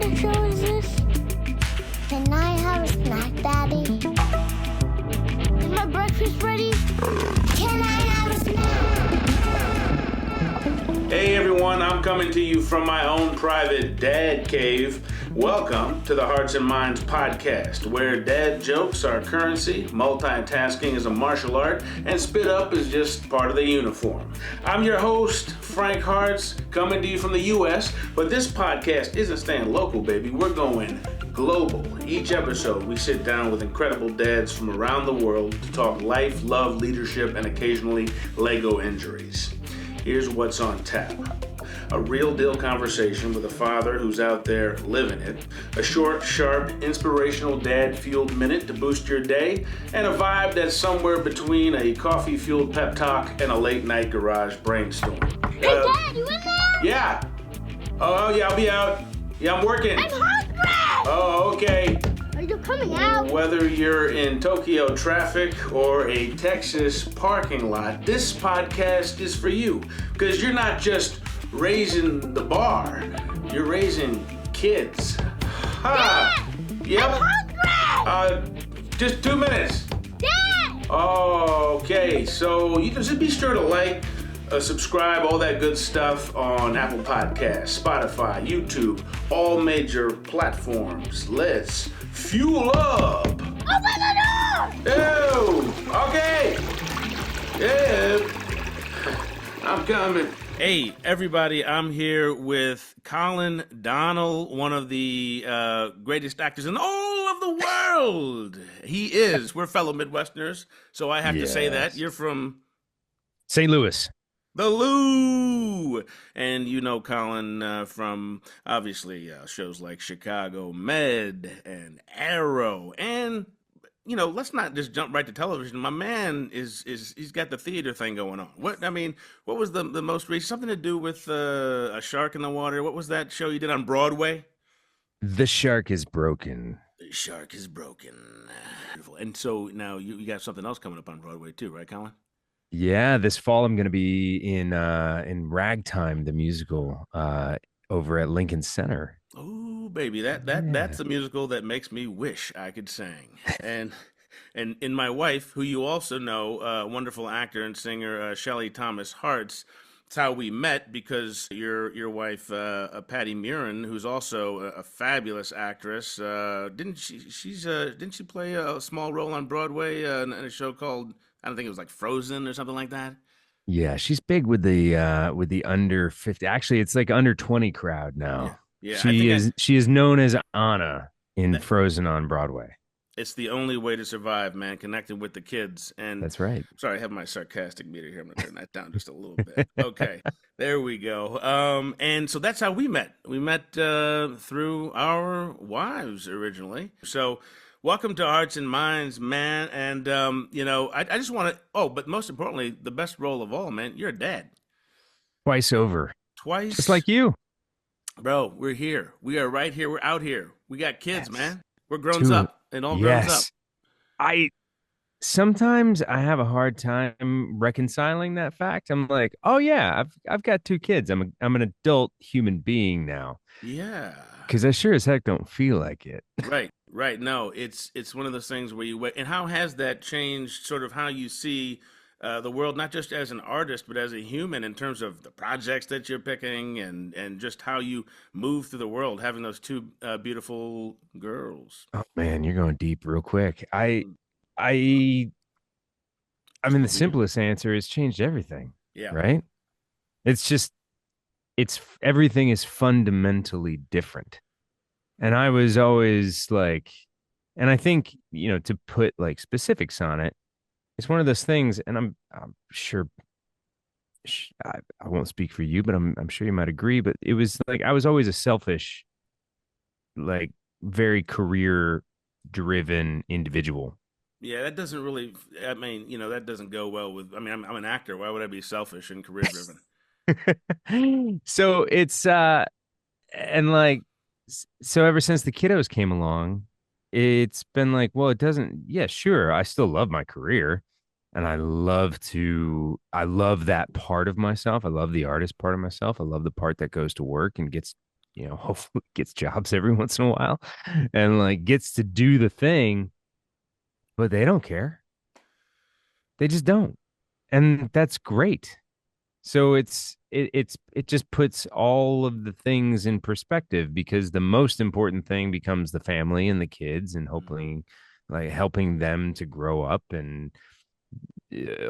kind of show is this? Can I have a snack, Daddy? Is my breakfast ready? Can I have a snack? Hey everyone, I'm coming to you from my own private dad cave. Welcome to the Hearts and Minds podcast, where dad jokes are currency, multitasking is a martial art, and spit up is just part of the uniform. I'm your host, Frank Harts, coming to you from the U.S., but this podcast isn't staying local, baby. We're going global. Each episode, we sit down with incredible dads from around the world to talk life, love, leadership, and occasionally Lego injuries. Here's what's on tap. A real deal conversation with a father who's out there living it, a short, sharp, inspirational dad-fueled minute to boost your day, and a vibe that's somewhere between a coffee-fueled pep talk and a late-night garage brainstorm. Hey, Dad, you in there? Yeah. Oh, yeah, I'll be out. Yeah, I'm working. I'm hungry! Oh, okay. Are you coming out? Whether you're in Tokyo traffic or a Texas parking lot, this podcast is for you. Because you're not just raising the bar, you're raising kids. Ha! Dad! Yep. I'm hungry! Just 2 minutes. Dad! Okay, so you just be sure to like, subscribe, all that good stuff on Apple Podcasts, Spotify, YouTube, all major platforms. Let's fuel up. Open the door! Oh, okay. Yeah, I'm coming. Hey, everybody, I'm here with Colin Donnell, one of the greatest actors in all of the world. He is. We're fellow Midwesterners, so I have to say that. You're from St. Louis. The Lou. And you know Colin from, obviously, shows like Chicago Med and Arrow. And, you know, let's not just jump right to television. My man he's got the theater thing going on. What was the most recent? Something to do with a shark in the water. What was that show you did on Broadway? The Shark is Broken. The Shark is Broken. Beautiful. And so now you got something else coming up on Broadway too, right, Colin? Yeah, this fall I'm going to be in Ragtime, the musical, over at Lincoln Center. Oh, baby, that's a musical that makes me wish I could sing. And in my wife, who you also know, wonderful actor and singer Shelley Thomas Harts. It's how we met because your wife, Patty Murin, who's also a fabulous actress, didn't she play a small role on Broadway in a show called, I don't think it was like Frozen or something like that? Yeah, she's big with the under 50. Actually, it's like under 20 crowd now. Yeah. She is known as Anna in Frozen on Broadway. It's the only way to survive, man, connecting with the kids. And that's right. Sorry, I have my sarcastic meter here. I'm going to turn that down just a little bit. Okay, there we go. And so that's how we met. We met through our wives originally. So welcome to Hearts and Minds, man. And, I just want to, but most importantly, the best role of all, man, you're a dad. Twice over. Twice. Just like you. Bro, we're here. We are right here. We're out here. We got kids, man. We're grown up and all grown up. Sometimes I have a hard time reconciling that fact. I'm like, oh yeah, I've got 2 kids. I'm an adult human being now. Yeah. Because I sure as heck don't feel like it. Right. No, it's one of those things where you wait. And how has that changed sort of how you see the world, not just as an artist, but as a human in terms of the projects that you're picking and just how you move through the world, having those 2 beautiful girls? Oh man, you're going deep real quick. I mean, the simplest answer is changed everything. Yeah. Right. Everything is fundamentally different. And I was always like, and I think, to put like specifics on it, it's one of those things, and I'm sure I won't speak for you, but I'm sure you might agree. But it was like I was always a selfish, like very career-driven individual. Yeah, that doesn't really. I mean, that doesn't go well with. I mean, I'm an actor. Why would I be selfish and career-driven? So it's and like so ever since the kiddos came along, it's been like, well, it doesn't. Yeah, sure, I still love my career. And I love that part of myself. I love the artist part of myself. I love the part that goes to work and gets hopefully gets jobs every once in a while and like gets to do the thing, but they don't care. They just don't. And that's great. So it just puts all of the things in perspective because the most important thing becomes the family and the kids and hopefully like helping them to grow up and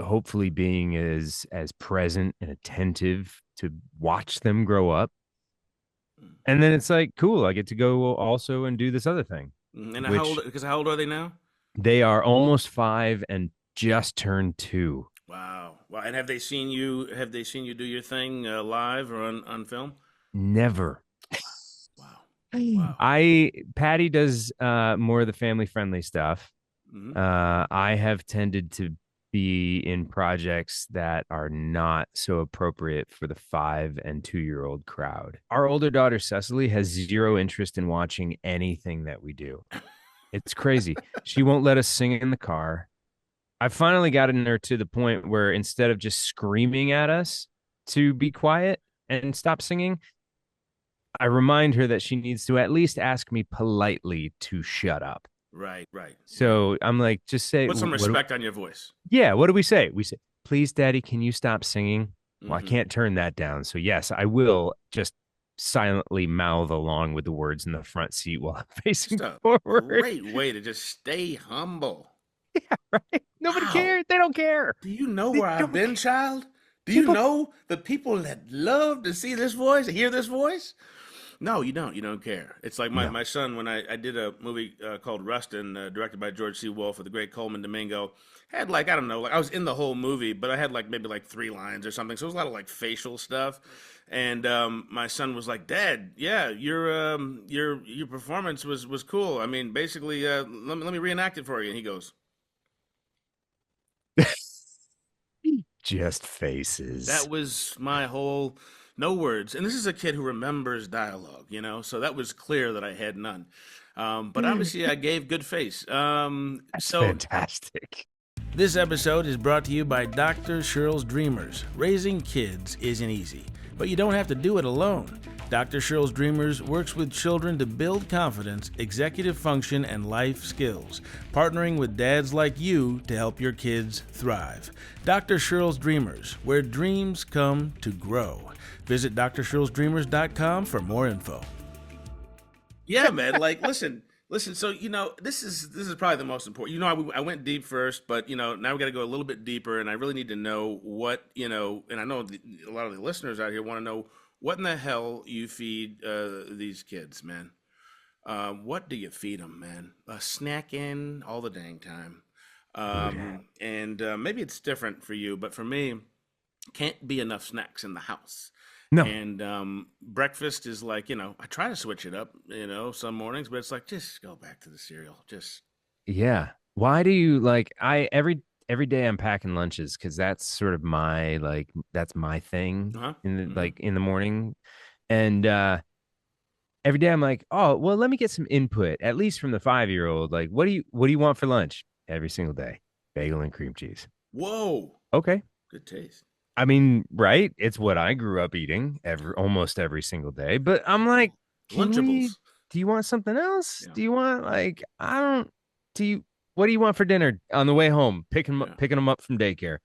hopefully being as present and attentive to watch them grow up. And then it's like, cool, I get to go also and do this other thing, And how which old? Because how old are they now? they are almost 5 and just turned 2. Wow. Wow. And have they seen you? Have they seen you do your thing live or on film? Never. Wow. Wow. Patty does more of the family friendly stuff. Hmm. I have tended to be in projects that are not so appropriate for the 5 and 2-year-old crowd. Our older daughter Cecily has zero interest in watching anything that we do. It's crazy. She won't let us sing in the car. I finally gotten her to the point where instead of just screaming at us to be quiet and stop singing, I remind her that she needs to at least ask me politely to shut up. Right. Right. Right. So I'm like, just say, Put some what? respect on your voice. Yeah, what do we say? We say, please, Daddy, can you stop singing? Well, I Hmm. can't turn that down. So yes, I will just silently mouth along with the words in the front seat while I'm Just facing a forward. great way to just stay humble. Right? Nobody Wow. cares. They don't care. Do you know They where I've don't been, care. child? Do you People. know the people that love to see this voice, hear this voice? No, you don't. You don't care. It's like my, No. my son, when I did a movie called Rustin, directed by George C. Wolfe with the great Coleman Domingo, had like, I don't know, like I was in the whole movie, but I had like maybe like 3 lines or something. So it was a lot of like facial stuff. And my son was like, Dad, yeah, your performance was cool. I mean, basically, let me reenact it for you. And he goes, Just faces. that was my whole no words. And this is a kid who remembers dialogue, so that was clear that I had none. But obviously, I gave good face. That's So fantastic. this episode is brought to you by Dr. Sherrill's Dreamers. Raising kids isn't easy, but you don't have to do it alone. Dr. Sherrill's Dreamers works with children to build confidence, executive function, and life skills, partnering with dads like you to help your kids thrive. Dr. Sherrill's Dreamers, where dreams come to grow. Visit drsherrillsdreamers.com for more info. Yeah, man. Like, listen. So this is probably the most important. I went deep first, but now we got to go a little bit deeper, and I really need to know what. And I know a lot of the listeners out here want to know what in the hell you feed these kids, man. What do you feed them, man? Snacking all the dang time. And maybe it's different for you, but for me, can't be enough snacks in the house. No. And breakfast is like, I try to switch it up, some mornings, but it's like, just go back to the cereal. Just, Yeah. Why do you like I every day I'm packing lunches because that's sort of my like that's my thing huh? in the Hmm. like in the morning. And every day I'm like, oh well, let me get some input, at least from the 5-year-old. Like, what do you want for lunch? Every single day. Bagel and cream cheese. Whoa. Okay. Good taste. I mean, right? It's what I grew up eating almost every single day. But I'm like, Cool. can we Lunchables. do you want something else? Yeah. Do you want like I don't do you what do you want for dinner on the way home? Yeah. Picking them up from daycare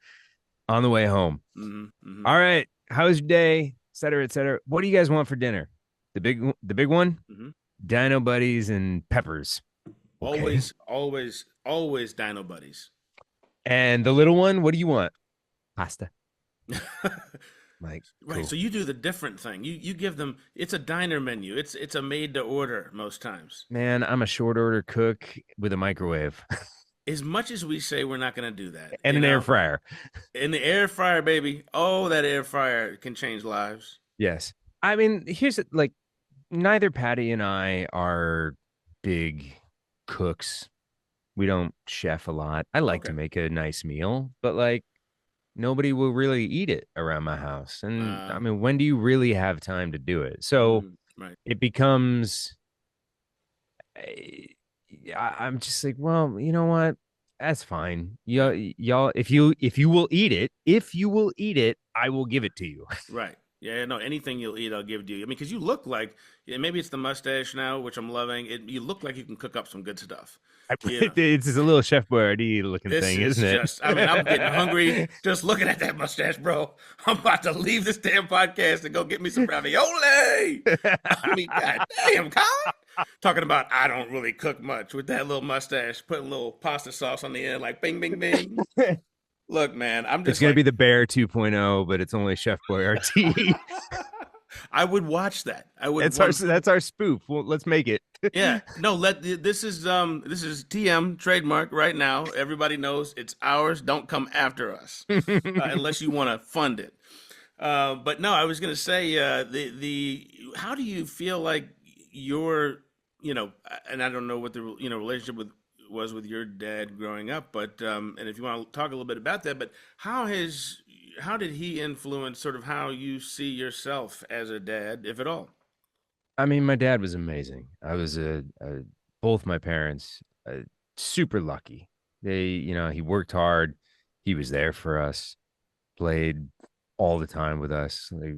on the way home. Hmm. Hmm. All right. How was your day? Et cetera, et cetera. What do you guys want for dinner? The big one? Hmm. Dino buddies and peppers. Okay. Always, always, always Dino Buddies. And the little one, what do you want? Pasta. Like, Right. cool. So you do the different thing. You give them. It's a diner menu. It's a made to order most times. Man, I'm a short order cook with a microwave As much as we say we're not going to do that, and an air fryer. in the air fryer, baby. Oh, that air fryer can change lives. Yes. I mean, like neither Patty and I are big cooks. We don't chef a lot. I like to Okay. make a nice meal, but like nobody will really eat it around my house. And I Uh, mean, when do you really have time to do it? So right. it becomes, I'm just like, well, you know what? That's fine. Yeah. Y'all, if you will eat it, I will give it to you. Right. Yeah, no, anything you'll eat, I'll give to you. I mean, because you look like, yeah, maybe it's the mustache now, which I'm loving. You look like you can cook up some good stuff. You know, It's a little Chef Boyardee looking this thing, is isn't just, I mean, I'm getting hungry it? just looking at that mustache, bro. I'm about to leave this damn podcast and go get me some ravioli. I mean, god damn, Colin. Talking about I don't really cook much with that little mustache, putting a little pasta sauce on the end, like bing, bing, bing. Look, man, I'm It's just gonna be like, the Bear 2.0, but it's only Chef Boyardee. I would watch that. I would That's our one. that's our spoof. Well, let's make it. Yeah, no. This is TM trademark right now. Everybody knows it's ours. Don't come after us unless you want to fund it. But no, I was gonna say the how do you feel like your and I don't know what the relationship with was with your dad growing up, but and if you want to talk a little bit about that, but how did he influence sort of how you see yourself as a dad, if at all? I mean, my dad was amazing. I was both my parents super lucky. He worked hard. He was there for us. Played all the time with us. Like,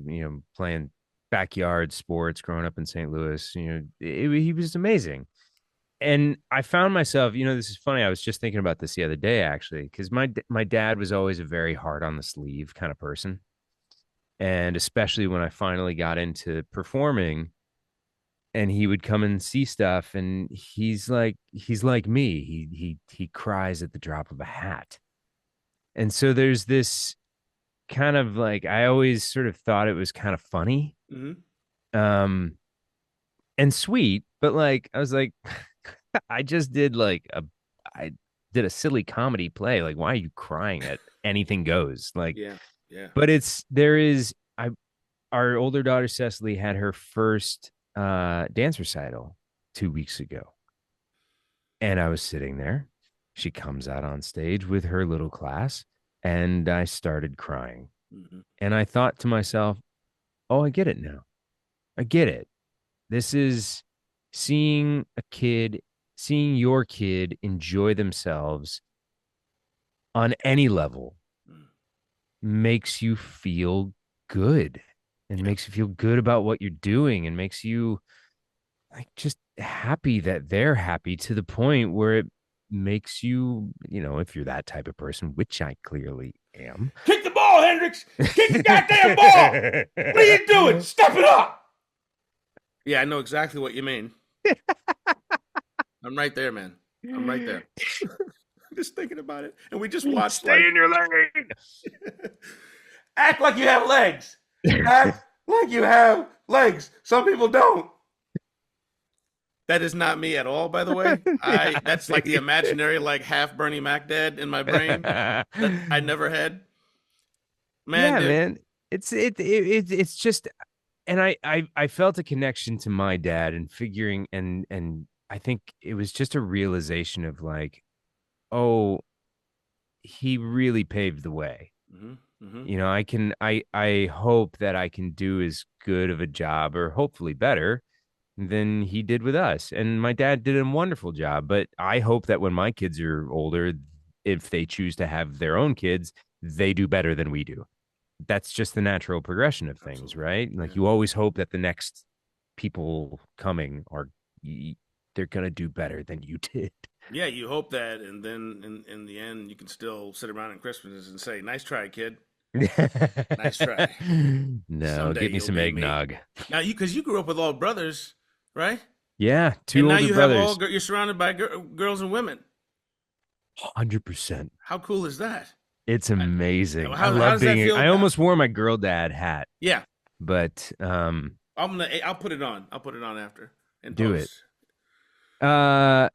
playing backyard sports growing up in St. Louis. He was amazing. And I found myself, this is funny. I was just thinking about this the other day, actually, because my dad was always a very hard on the sleeve kind of person. And especially when I finally got into performing, and he would come and see stuff, and he's like me. He cries at the drop of a hat. And so there's this kind of like, I always sort of thought it was kind of funny, Hmm. um, and sweet, but like I was like, I just did I did a silly comedy play. Like, why are you crying at anything goes? Like, Yeah, yeah. but there is our older daughter Cecily had her first dance recital 2 weeks ago. And I was sitting there. She comes out on stage with her little class, and I started crying. Hmm. And I thought to myself, oh, I get it now. I get it. This is seeing seeing your kid enjoy themselves on any level makes you feel good and Yeah, makes you feel good about what you're doing and makes you like just happy that they're happy to the point where it makes you, if you're that type of person, which I clearly am. kick the ball, Hendrix. Kick the goddamn ball. What are you doing? Step it up. Yeah, I know exactly what you mean. I'm right there, man. I'm right there. Just thinking about it, and we just watched like Stay in your lane. act like you have legs. Act like you have legs. Some people don't. That is not me at all, by the way. Yeah, That's like the imaginary, like half Bernie Mac dad in my brain that I never had. Man, Yeah, man. It's just, and I felt a connection to my dad and figuring, and I think it was just a realization of like, oh, he really paved the way. hmm hmm I hope that I can do as good of a job, or hopefully better, than he did with us. And my dad did a wonderful job, but I hope that when my kids are older, if they choose to have their own kids, they do better than we do. That's just the natural progression of things, absolutely. right? Like, Yeah, you always hope that the next people coming they're gonna do better than you did. yeah. You hope that, and then in the end, you can still sit around at Christmas and say, "Nice try, kid. Nice try." No, Someday give me you'll some be me. eggnog. Now, because you grew up with all brothers, right? Yeah, And two now older you have all brothers. you're surrounded by girls and women. 100%. How cool is that? It's I, amazing. I how love does that being. feel? I almost wore my girl dad hat, Yeah, but I'll put it on. I'll put it on after in do it. post. Uh,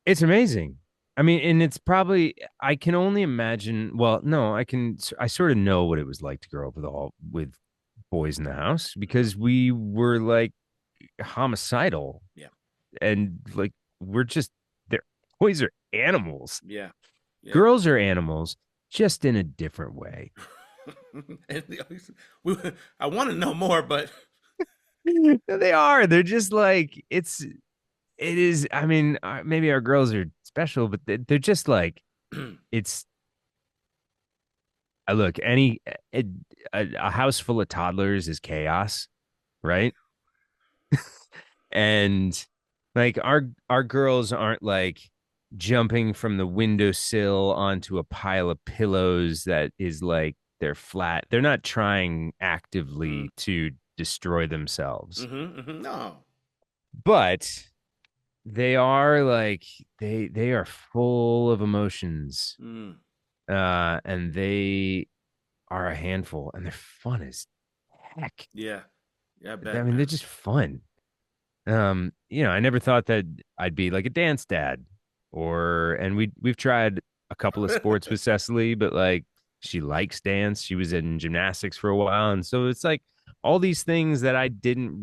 it's amazing. I mean, and it's probably, I can only imagine. Well, no, I sort of know what it was like to grow up with boys in the house, because we were like homicidal, Yeah, and like we're just they're boys are animals. yeah, yeah. Girls are animals, just in a different way. And we, I want to know more, but They are. They're just like it is. I mean, maybe our girls are special, but they're just like it's I look, a, a house full of toddlers is chaos, right? And like our girls aren't like jumping from the windowsill onto a pile of pillows that is like they're flat. They're not trying Mm. actively to destroy themselves. No. But they are like they are full of emotions. Mm. And they are a handful and they're fun as heck. Yeah. Yeah, I I bet, mean, they're man. just fun. I never thought that I'd be like a dance dad and we've tried a couple of sports with Cecily, but like she likes dance. She was in gymnastics for a while. And so it's like all these things that I didn't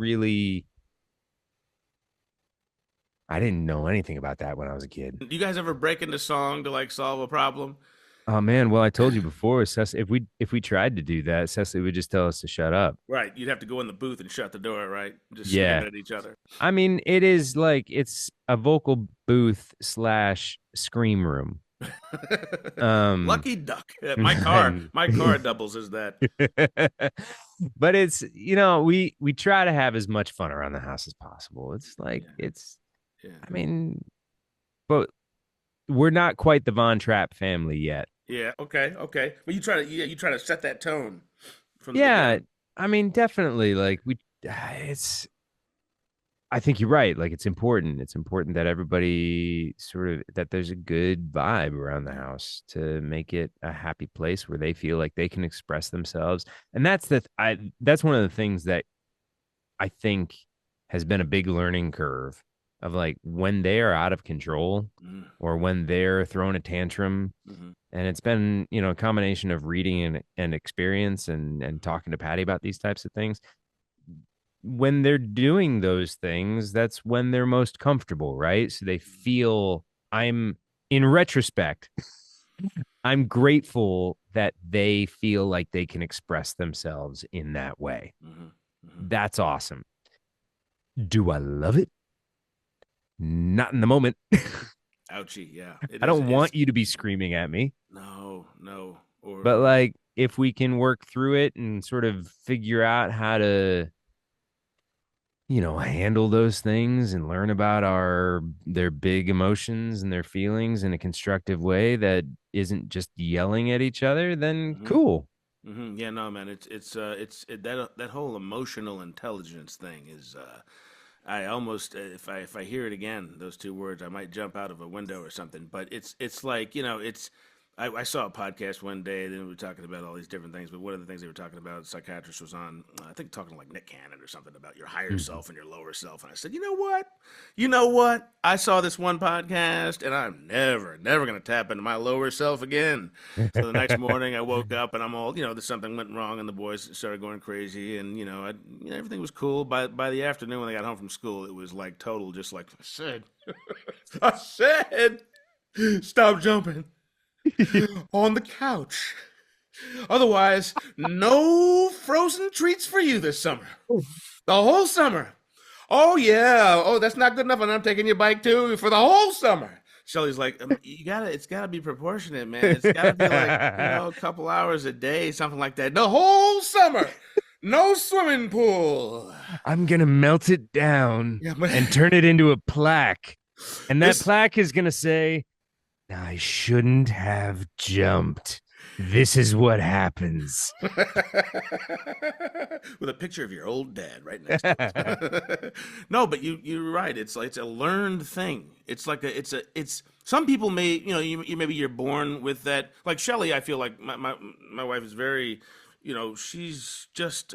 know anything about that when I was a kid. Do you guys ever break into song to like solve a problem? Oh man, well I told you before, if we tried to do that, Cecily would just tell us to shut up. Right. You'd have to go in the booth and shut the door, right? Just Yeah. screaming at each other. I mean, it is like it's a vocal booth slash scream room. Um, Lucky duck. and My car doubles as that. but it's we try to have as much fun around the house as possible. It's like Yeah. it's Yeah. I mean, but we're not quite the Von Trapp family yet. Yeah. Okay. Okay. But you try to set that tone from the Yeah, beginning. I mean, definitely like it's I think you're right. Like it's important. It's important that everybody that there's a good vibe around the house to make it a happy place where they feel like they can express themselves. And that's one of the things that I think has been a big learning curve of like when they are out of control Mm-hmm. or when they're throwing a tantrum. Mm-hmm. And it's been, a combination of reading and experience and talking to Patty about these types of things when they're doing those things, that's when they're most comfortable, right? So they feel in retrospect, I'm grateful that they feel like they can express themselves in that way. Mm-hmm. Mm-hmm. That's awesome. Do I love it? Not in the moment. Ouchie. Yeah. It I is. don't It's want you to be screaming at me, no, no. but Or like if we can work through it and sort of figure out how to handle those things and learn about their big emotions and their feelings in a constructive way that isn't just yelling at each other, then mm-hmm. cool. Mm-hmm. Yeah, no, man. That whole emotional intelligence thing is. I almost if I hear it again, those two words, I might jump out of a window or something. But it's like it's. I saw a podcast one day, then we were talking about all these different things. But one of the things they were talking about, psychiatrist was on, I think talking to like Nick Cannon or something about your higher Mhm. self and your lower self. And I said, you know what? You know what? I saw this one podcast, and I'm never going to tap into my lower self again. So the next morning, I woke up and I'm all, there's something went wrong, and the boys started going crazy, and everything was cool. By the afternoon when I got home from school, it was like total, just like I said, I said, stop jumping on the couch. Otherwise, no frozen treats for you this summer. The whole summer. Oh yeah. Oh, that's not good enough. And I'm taking your bike too for the whole summer. Shelly's like, it's gotta be proportionate, man. It's gotta be like, a couple hours a day, something like that. The whole summer. No swimming pool. I'm gonna melt it down Yeah, but and turn it into a plaque, and that this plaque is gonna say, I shouldn't have jumped. This is what happens. with a picture of your old dad right next to it. No, but you're right. It's a learned thing. It's like it's some people may you maybe you're born with that. Like Shelly, I feel like my wife is very she's just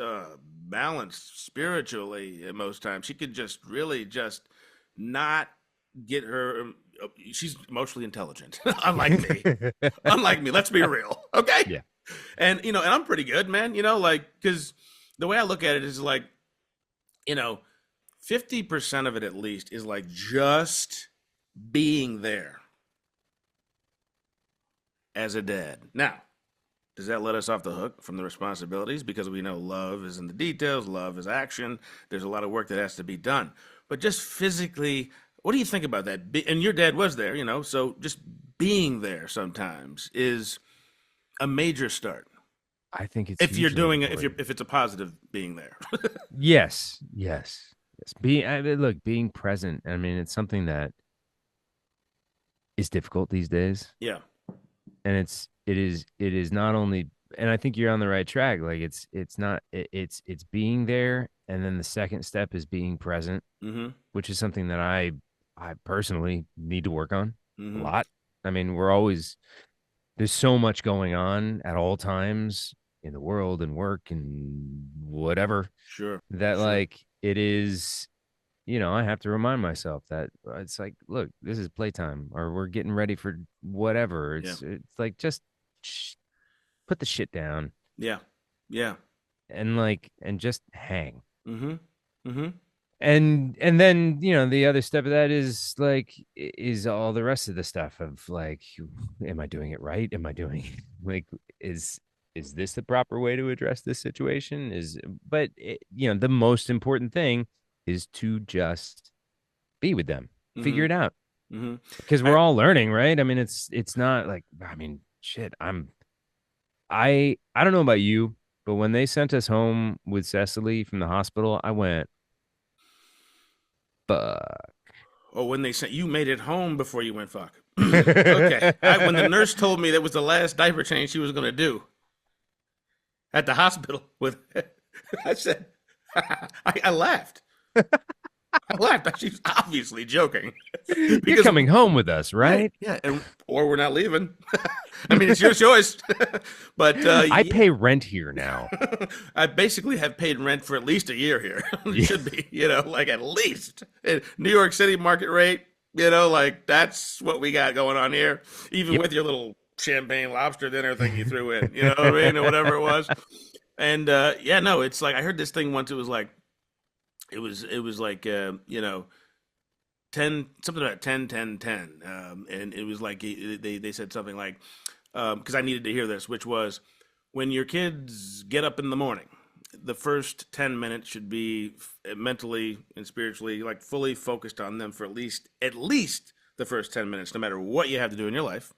balanced spiritually at most times. She could just really just not get her. She's emotionally intelligent, unlike me. Unlike me, let's be real, okay? Yeah. And I'm pretty good, man. Like because the way I look at it is like, 50% of it at least is like just being there as a dad. Now, does that let us off the hook from the responsibilities? Because we know love is in the details, love is action. There's a lot of work that has to be done. But just physically, what do you think about that? And your dad was there, so just being there sometimes is a major start. I think it's If you're hugely doing it, important. if it's a positive being there. Yes, yes, yes. I mean, look, being present. I mean, it's something that is difficult these days, Yeah. and it is not only. And I think you're on the right track. Like it's not it's being there, and then the second step is being present, Mm-hmm. which is something that I personally need to work on a Mm-hmm. lot. I mean, there's so much going on at all times in the world and work and whatever Sure. that Sure. like it is, I have to remind myself that it's like, look, this is playtime or we're getting ready for whatever. Yeah. It's like just sh- put the shit down Yeah. Yeah. and just hang. Mm-hmm. Mm-hmm. And then, the other step of that is like is all the rest of the stuff of like, am I doing it right? Am I doing like is is this the proper way to address this situation? The most important thing is to just be with them, Mm-hmm. figure it out, Mm-hmm. because we're I, all learning, right? I mean, it's not like, I mean, shit. I don't know about you, but when they sent us home with Cecily from the hospital, I went, fuck. or when they sent you made it home before you went fuck. Okay. When the nurse told me that was the last diaper change she was gonna do at the hospital with I said I laughed. I laughed. She's obviously joking You're because coming home with us, right, right? yeah, and or we're not leaving. I mean, it's your choice, but I pay rent here now. I basically have paid rent for at least a year here. It Yeah. should be, like at least New York City market rate. Like that's what we got going on here. Even Yep. with your little champagne lobster dinner thing you threw in, you know what I mean, or whatever it was. And yeah, no, it's like I heard this thing once. It was like it was like 10 something about 10 10 10 and it was like they said something like because I needed to hear this, which was when your kids get up in the morning, the first 10 minutes should be mentally and spiritually like fully focused on them for at least the first 10 minutes, no matter what you have to do in your life.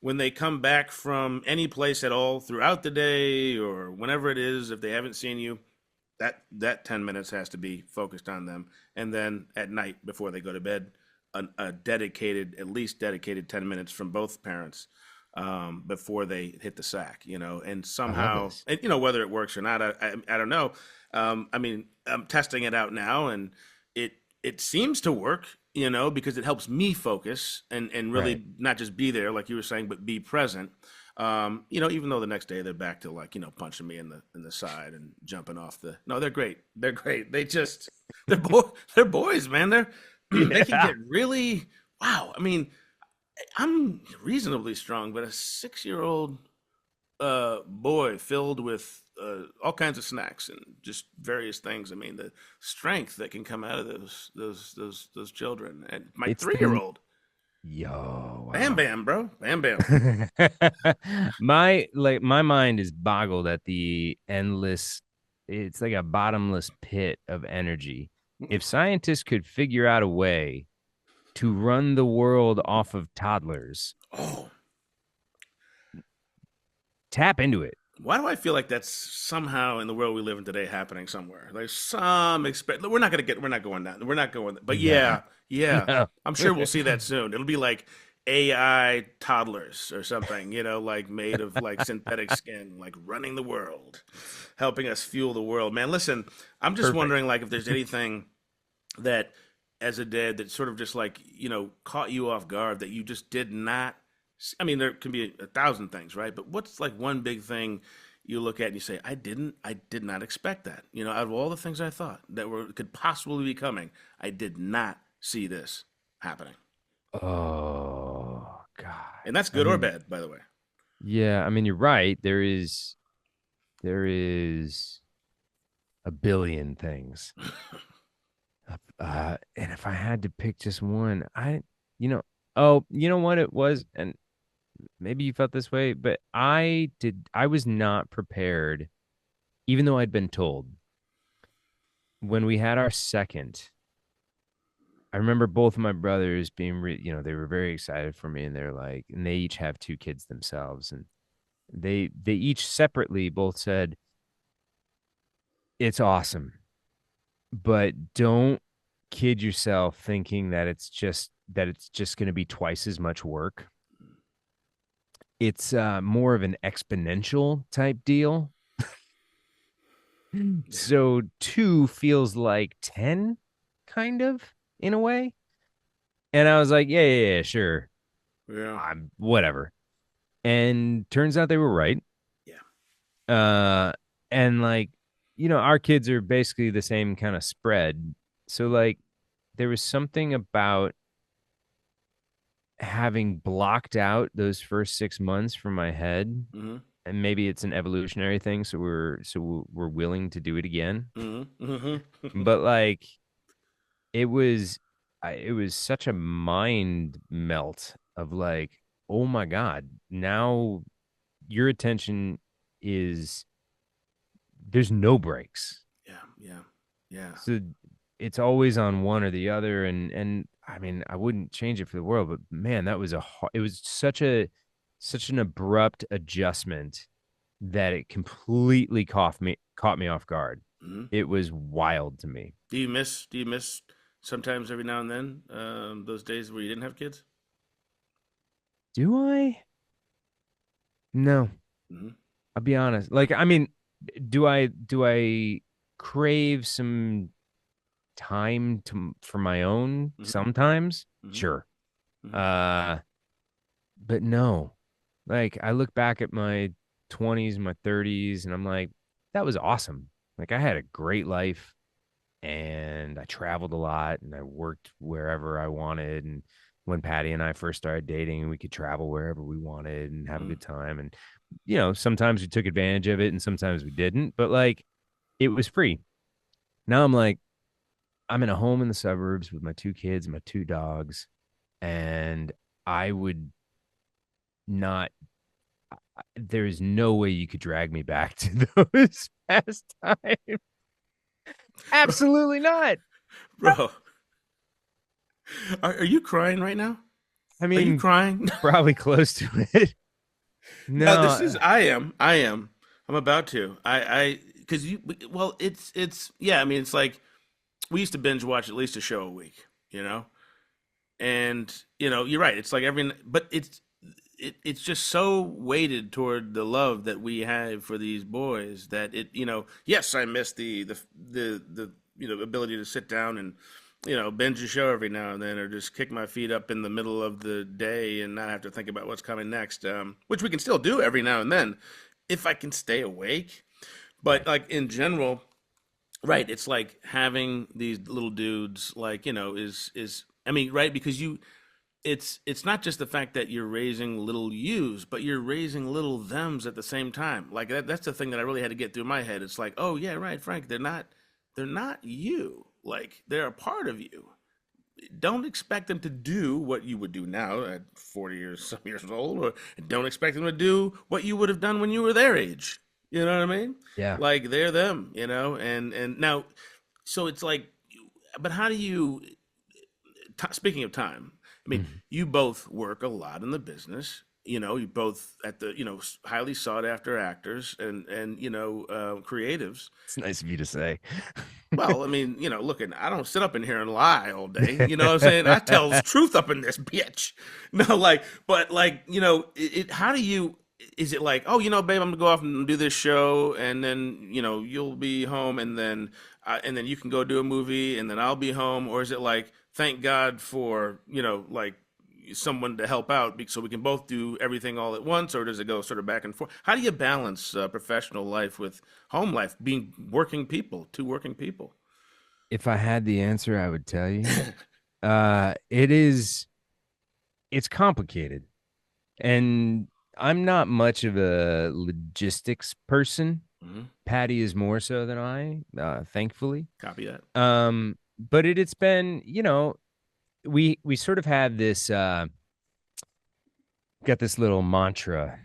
When they come back from any place at all throughout the day or whenever it is, if they haven't seen you, that 10 minutes has to be focused on them. And then at night before they go to bed, a dedicated, at least dedicated 10 minutes from both parents before they hit the sack, and I love somehow, this. and, whether it works or not, I don't know. I mean, I'm testing it out now, and it seems to work, because it helps me focus and Right. really not just be there, like you were saying, but be present. Even though the next day they're back to like, punching me in the side and jumping off the. No, they're great. They're great. They're boys, man. They can Yeah. get really wow. I mean, I'm reasonably strong, but a 6-year-old boy filled with all kinds of snacks and just various things. I mean, the strength that can come out of those children. And my It's 3-year the old, Yo, bam wow. bam, bro, bam bam. My mind is boggled at the endless, it's like a bottomless pit of energy. If scientists could figure out a way to run the world off of toddlers, Oh, tap into it. why do I feel like that's somehow in the world we live in today happening somewhere? There's some expect. We're not going down. We're not going. But No, yeah, yeah. no. I'm sure we'll see that soon. It'll be like AI toddlers or something, like made of like synthetic skin, like running the world, helping us fuel the world. Man, listen, I'm just Perfect. wondering like if there's anything that as a dad that sort of just like, caught you off guard that you just did not. I mean, there can be a thousand things, right? But what's like one big thing you look at and you say, I did not expect that. Out of all the things I thought that could possibly be coming, I did not see this happening. Oh, God. And that's I good or mean, bad, by the way. yeah, I mean, you're right. There is a billion things. And if I had to pick just one, you know, oh, you know what it was, and maybe you felt this way, but I was not prepared, even though I'd been told. When we had our second, I remember both of my brothers being, they were very excited for me, and they're like, and they each have two kids themselves, and They each separately both said it's awesome, but don't kid yourself thinking that it's just going to be twice as much work. It's more of an exponential type deal. Yeah. So 2 feels like 10 kind of in a way. And I was like, yeah, yeah, yeah, sure. Yeah. I'm whatever. And turns out they were right. Yeah. Uh and like, our kids are basically the same kind of spread. So like there was something about having blocked out those first 6 months from my head, Mm-hmm. and maybe it's an evolutionary thing, so we're willing to do it again. Mm-hmm. Mm-hmm. But like it was it was such a mind melt of like, oh my God, now your attention is there's no breaks. Yeah. Yeah. Yeah. So it's always on one or the other, and I mean, I wouldn't change it for the world, but man, it was such an abrupt adjustment that it completely caught me off guard. Mm-hmm. It was wild to me. Do you miss sometimes every now and then those days where you didn't have kids? Do I? No, Mm-hmm. I'll be honest. Like, I mean, do I crave some time for my own Mm-hmm. sometimes? Mm-hmm. Sure. Mm-hmm. Uh, but no. Like I look back at my 20s, my 30s, and I'm like, that was awesome. Like I had a great life and I traveled a lot and I worked wherever I wanted. And when Patty and I first started dating, we could travel wherever we wanted and have a Mm-hmm. good time. And, sometimes we took advantage of it and sometimes we didn't, but like it was free. Now I'm like, I'm in a home in the suburbs with my 2 kids, my 2 dogs, and I would not there's no way you could drag me back to those pastimes. Absolutely not. Bro, are you crying right now? I Are you mean, crying? probably close to it. No, this No, is I am. I'm about to. Because you well, yeah. I mean, it's like we used to binge watch at least a show a week, you know. And you're right. It's like but it's just so weighted toward the love that we have for these boys that yes, I miss the ability to sit down and binge a show every now and then, or just kick my feet up in the middle of the day and not have to think about what's coming next, which we can still do every now and then if I can stay awake. But right. like in general, right, it's like having these little dudes, like is I mean, right, because it's not just the fact that you're raising little yous, but you're raising little thems at the same time. Like that's the thing that I really had to get through my head. It's like, oh yeah, right, Frank, they're not you. Like they're a part of you. Don't expect them to do what you would do now at 40 years some years old, or don't expect them to do what you would have done when you were their age. You know what I mean? Yeah. Like they're them, and now, so it's like, but how do you speaking of time, I mean, Mhm. you both work a lot in the business. You both at the highly sought after actors and creatives. It's nice of you to say. Well, I mean, look, I don't sit up in here and lie all day. You know what I'm saying? I tells truth up in this bitch. No, like, but like, how do you? Is it like, oh, babe, I'm gonna go off and do this show, and then you'll be home, and then you can go do a movie, and then I'll be home, or is it like, thank God for like someone to help out, so we can both do everything all at once, or does it go sort of back and forth? How do you balance professional life with home life, being two working people? If I had the answer, I would tell you. It's complicated. And I'm not much of a logistics person. Hmm. Patty is more so than I, thankfully. Copy that. But it's been, we sort of have this got this little mantra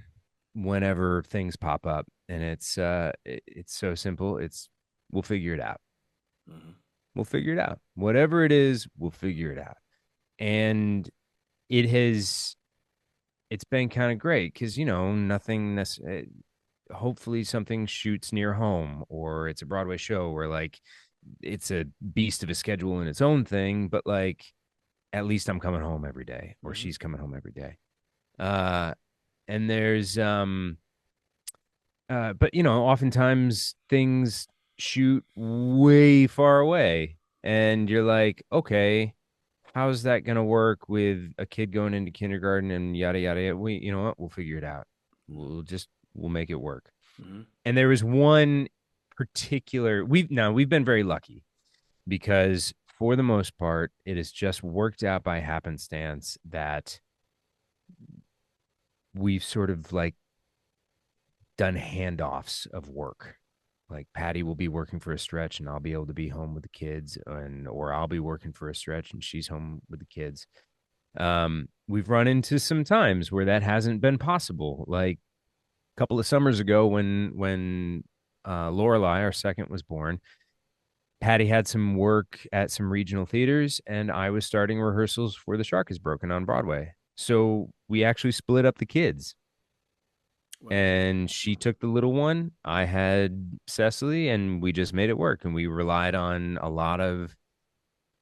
whenever things pop up, and it's so simple. It's we'll figure it out. Hmm. We'll figure it out. Whatever it is, we'll figure it out. And it has it's been kind of great because, nothing hopefully something shoots near home, or it's a Broadway show where like it's a beast of a schedule in its own thing, but like at least I'm coming home every day, or Mm-hmm. she's coming home every day. Uh and there's but oftentimes things shoot way far away, and you're like, okay, how's that going to work with a kid going into kindergarten and yada yada yada? We, you know what? We'll figure it out. We'll make it work. Mm-hmm. And there was one particular we've been very lucky because for the most part it has just worked out by happenstance that we've sort of like done handoffs of work. Like Patty will be working for a stretch and I'll be able to be home with the kids, or I'll be working for a stretch and she's home with the kids. We've run into some times where that hasn't been possible. Like a couple of summers ago when Lorelei, our second, was born, Patty had some work at some regional theaters and I was starting rehearsals for The Shark is Broken on Broadway. So we actually split up the kids, Wow. and she took the little one. I had Cecily, and we just made it work. And we relied on a lot of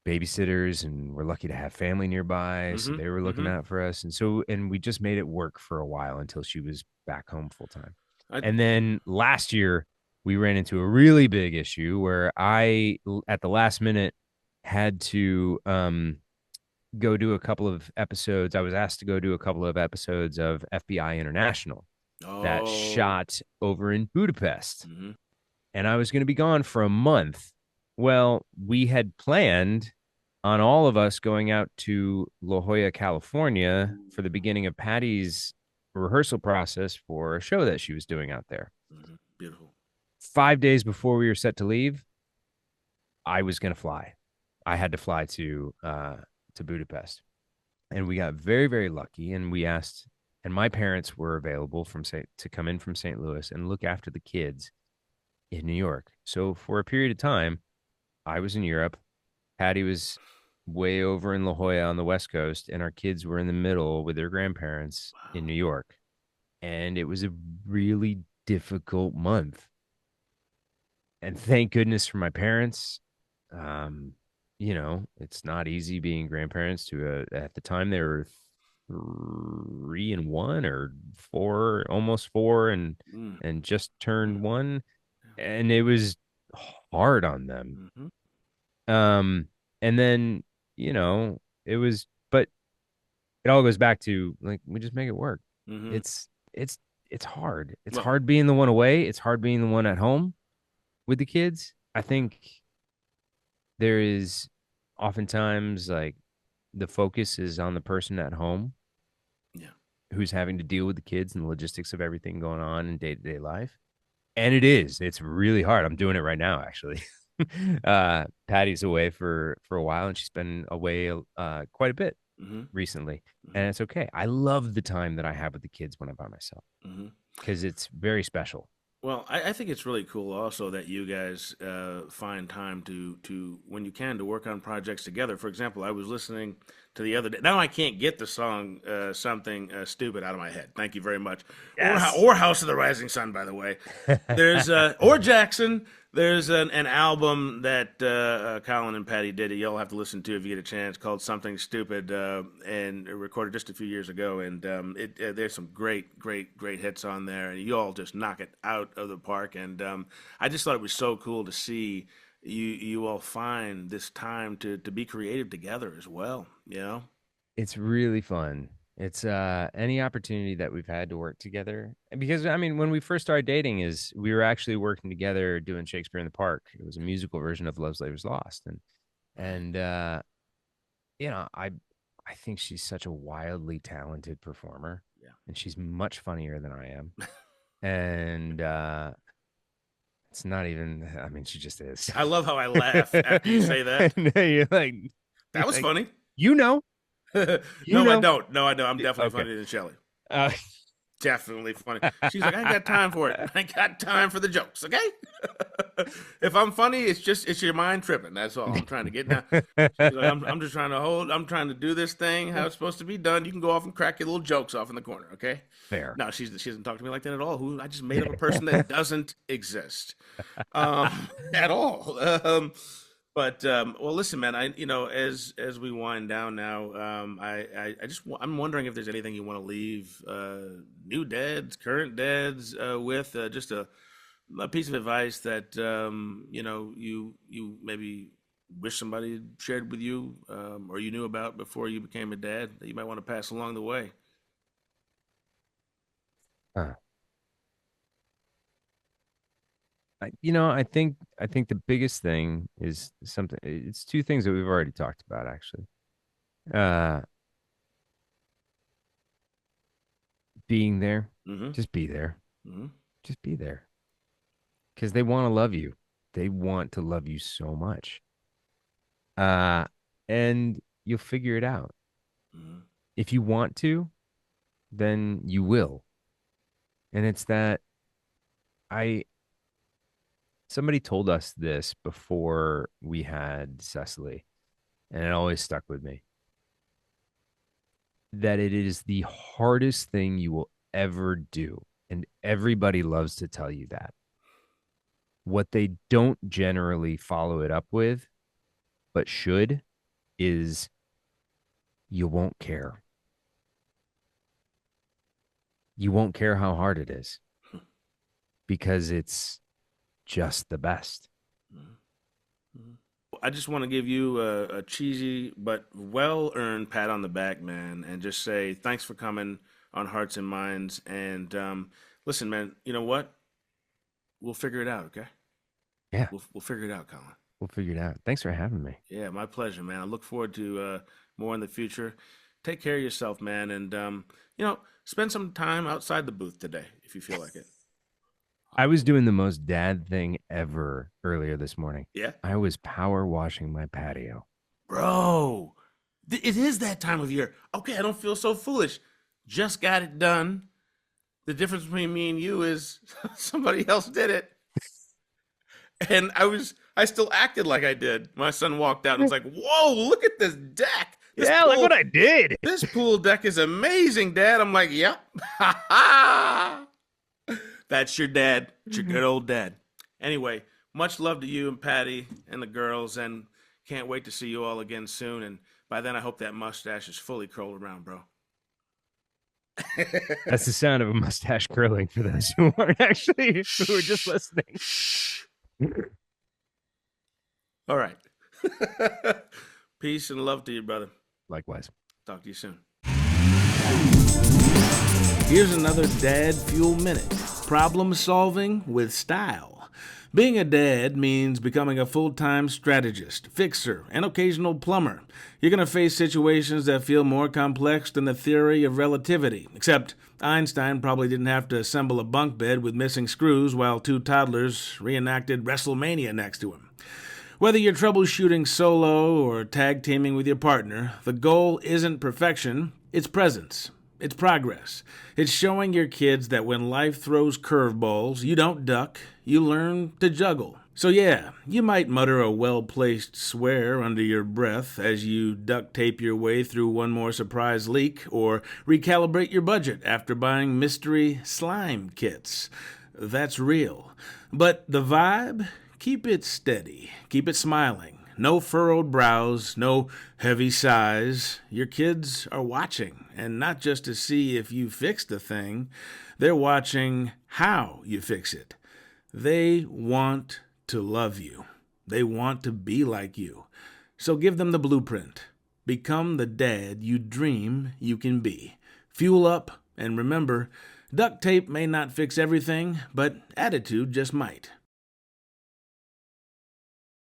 babysitters, and we're lucky to have family nearby. So Mm-hmm. they were looking Mm-hmm. out for us. And we just made it work for a while until she was back home full time. I, And then last year, we ran into a really big issue where at the last minute, had to go do a couple of episodes. I was asked to go do a couple of episodes of FBI International that oh. shot over in Budapest. Mm-hmm. And I was going to be gone for a month. Well, we had planned on all of us going out to La Jolla, California for the beginning of Patty's rehearsal process for a show that she was doing out there. Mm-hmm. Beautiful. 5 days before we were set to leave, I was going to fly. I had to fly to Budapest. And we got very, very lucky. And we asked, and my parents were available to come in from St. Louis and look after the kids in New York. So for a period of time, I was in Europe. Patty was way over in La Jolla on the West Coast, and our kids were in the middle with their grandparents in New York. And it was a really difficult month. And thank goodness for my parents. It's not easy being grandparents to at the time they were 3 and 1 or 4, almost 4, and Mm. just turned 1, and it was hard on them. Mm-hmm. And then it was, but it all goes back to like we just make it work. Mm-hmm. It's hard. It's Well- hard being the one away. It's hard being the one at home with the kids. I think there is oftentimes like the focus is on the person at home, Yeah. who's having to deal with the kids and the logistics of everything going on in day-to-day life. And it's really hard. I'm doing it right now, actually. Patty's away for a while, and she's been away quite a bit Mm-hmm. recently. And it's okay. I love the time that I have with the kids when I'm by myself Mm-hmm. because it's very special. Well, I think it's really cool also that you guys find time to when you can to work on projects together. For example, I was listening to the other day. Now I can't get the song "Something Stupid" out of my head. Thank you very much. Yes. Or House of the Rising Sun, by the way. There's or Jackson. There's an album that Colin and Patty did. You'll have to listen to if you get a chance. Called "Something Stupid" and recorded just a few years ago. And there's some great hits on there. And you all just knock it out of the park. And I just thought it was so cool to see you all find this time to be creative together as well. You know, It's really fun. It's any opportunity that we've had to work together. Because I mean, when we first started dating, is we were actually working together doing Shakespeare in the Park. It was a musical version of Love's Labor's Lost. And I think she's such a wildly talented performer. Yeah. And she's much funnier than I am. And it's not even, I mean, she just is. I love how I laugh after you say that. You're like, That was funny. you know. No, know. I don't. No, I don't. I'm definitely Okay. funnier than Shelley. Uh, definitely funny. She's like, I ain't got time for it. I ain't got time for the jokes, okay? If I'm funny, it's your mind tripping. That's all I'm trying to get down. She's like, I'm just trying to I'm trying to do this thing how it's supposed to be done. You can go off and crack your little jokes off in the corner, okay? Fair. No, she doesn't talk to me like that at all. I just made up a person that doesn't exist at all. Well, listen, man. As we wind down now, I'm wondering if there's anything you want to leave new dads, current dads with just a piece of advice that you maybe wish somebody had shared with you or you knew about before you became a dad that you might want to pass along the way. I think the biggest thing is something. It's two things that we've already talked about, actually. Uh, Being there, Mm-hmm. just be there, Mm-hmm. just be there, because they want to love you. They want to love you so much. And you'll figure it out. Mm-hmm. If you want to, then you will. And it's that I somebody told us this before we had Cecily, and it always stuck with me, that it is the hardest thing you will ever do. And everybody loves to tell you that. What they don't generally follow it up with, but should, is you won't care. You won't care how hard it is because it's just the best. I just want to give you a cheesy but well-earned pat on the back, man, and just say thanks for coming on Hearts and Minds. And listen, man, you know what? We'll figure it out, okay? Yeah. We'll figure it out, Colin. We'll figure it out. Thanks for having me. Yeah, my pleasure, man. I look forward to more in the future. Take care of yourself, man, and spend some time outside the booth today if you feel like it. I was doing the most dad thing ever earlier this morning. Yeah? I was power washing my patio. Bro, it is that time of year. Okay, I don't feel so foolish. Just got it done. The difference between me and you is somebody else did it. And I still acted like I did. My son walked out and was like, whoa, look at this deck. Look what I did. This pool deck is amazing, Dad. I'm like, yep. That's your dad. It's your good old dad. Anyway, much love to you and Patty and the girls, and can't wait to see you all again soon. And by then, I hope that mustache is fully curled around, bro. That's the sound of a mustache curling for those who aren't actually, who are just listening. All right. Peace and love to you, brother. Likewise. Talk to you soon. Here's another Dad Fuel Minute. Problem solving with style. Being a dad means becoming a full-time strategist, fixer, and occasional plumber. You're going to face situations that feel more complex than the theory of relativity, except Einstein probably didn't have to assemble a bunk bed with missing screws while two toddlers reenacted WrestleMania next to him. Whether you're troubleshooting solo or tag teaming with your partner, the goal isn't perfection, it's presence. It's progress. It's showing your kids that when life throws curveballs, you don't duck, you learn to juggle. So yeah, you might mutter a well-placed swear under your breath as you duct tape your way through one more surprise leak, or recalibrate your budget after buying mystery slime kits. That's real. But the vibe? Keep it steady. Keep it smiling. No furrowed brows, no heavy sighs. Your kids are watching, and not just to see if you fixed the thing. They're watching how you fix it. They want to love you. They want to be like you. So give them the blueprint. Become the dad you dream you can be. Fuel up, and remember, duct tape may not fix everything, but attitude just might.